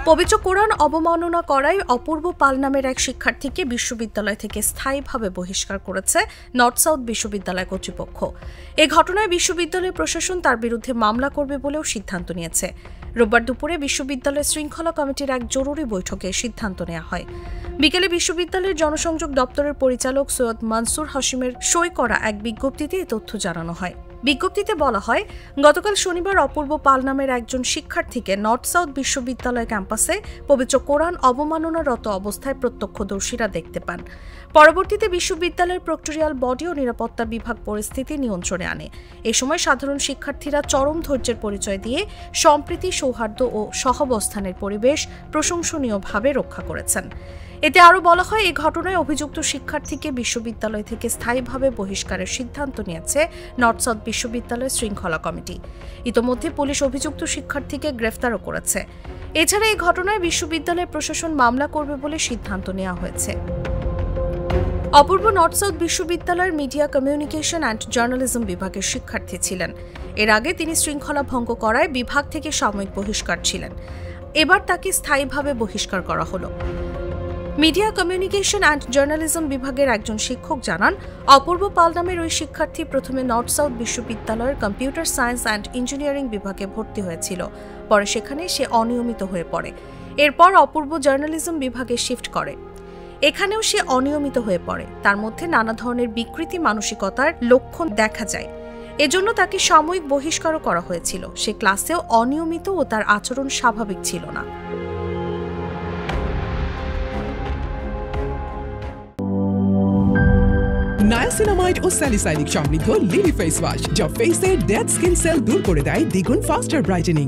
পবিত্র কোরআন অবমাননা করায় অপূর্ব পাল নামের এক শিক্ষার্থীকে বিশ্ববিদ্যালয় থেকে স্থায়ীভাবে বহিষ্কার করেছে নর্থ সাউথ বিশ্ববিদ্যালয় কর্তৃপক্ষ। এ ঘটনায় বিশ্ববিদ্যালয় প্রশাসন তার বিরুদ্ধে মামলা করবে বলেও সিদ্ধান্ত নিয়েছে। রোববার দুপুরে বিশ্ববিদ্যালয় শৃঙ্খলা কমিটির এক জরুরি বৈঠকে সিদ্ধান্ত নেওয়া হয়। বিকেলে বিশ্ববিদ্যালয়ের জনসংযোগ দপ্তরের পরিচালক সৈয়দ মনসুর হাশিমের সই করা এক বিজ্ঞপ্তিতে এই তথ্য জানানো হয়। বিজ্ঞপ্তিতে বলা হয়, গতকাল শনিবার অপূর্ব পাল নামের একজন শিক্ষার্থীকে নর্থ সাউথ বিশ্ববিদ্যালয় ক্যাম্পাসে পবিত্র কোরআন অবমাননারত অবস্থায় প্রত্যক্ষদর্শীরা দেখতে পান। পরবর্তীতে বিশ্ববিদ্যালয়ের প্রক্টোরিয়াল বডি ও নিরাপত্তা বিভাগ পরিস্থিতি নিয়ন্ত্রণে আনে। এ সময় সাধারণ শিক্ষার্থীরা চরম ধৈর্যের পরিচয় দিয়ে সম্প্রীতি, সৌহার্দ্য ও সহাবস্থানের পরিবেশ প্রশংসনীয়ভাবে রক্ষা করেছেন। এতে আরও বলা হয়, এই ঘটনায় অভিযুক্ত শিক্ষার্থীকে বিশ্ববিদ্যালয় থেকে স্থায়ীভাবে বহিষ্কারের সিদ্ধান্ত নিয়েছে নর্থ সাউথ বিশ্ববিদ্যালয় শৃঙ্খলা কমিটি। ইতোমধ্যে পুলিশ অভিযুক্ত শিক্ষার্থীকে গ্রেফতারও করেছে। এছাড়া এই ঘটনায় বিশ্ববিদ্যালয় প্রশাসন মামলা করবে বলে সিদ্ধান্ত নেওয়া হয়েছে। অপূর্ব নর্থ সাউথ বিশ্ববিদ্যালয়ের মিডিয়া, কমিউনিকেশন অ্যান্ড জার্নালিজম বিভাগের শিক্ষার্থী ছিলেন। এর আগে তিনি শৃঙ্খলা ভঙ্গ করায় বিভাগ থেকে সাময়িক বহিষ্কার ছিলেন। এবার তাকে স্থায়ীভাবে বহিষ্কার করা হলো। মিডিয়া, কমিউনিকেশন অ্যান্ড জার্নালিজম বিভাগের একজন শিক্ষক জানান, অপূর্ব পাল নামের ওই শিক্ষার্থী প্রথমে নর্থ সাউথ বিশ্ববিদ্যালয়ের কম্পিউটার সায়েন্স অ্যান্ড ইঞ্জিনিয়ারিং বিভাগে ভর্তি হয়েছিল। পরে সেখানে সে অনিয়মিত হয়ে পড়ে। এরপর অপূর্ব জার্নালিজম বিভাগে শিফট করে। এখানেও সে অনিয়মিত হয়ে পড়ে। তার মধ্যে নানা ধরনের বিকৃতি মানসিকতার লক্ষণ দেখা যায়। এজন্য তাকে সাময়িক বহিষ্কারও করা হয়েছিল। সে ক্লাসেও অনিয়মিত ও তার আচরণ স্বাভাবিক ছিল না। নায়াসিনামাইড ও স্যালিসাইলিক সমৃদ্ধ লিলি ফেস ওয়াশ, যা ফেসের ডেড স্কিন সেল দূর করে দেয় দ্বিগুণ ফাস্টার ব্রাইটেনিং।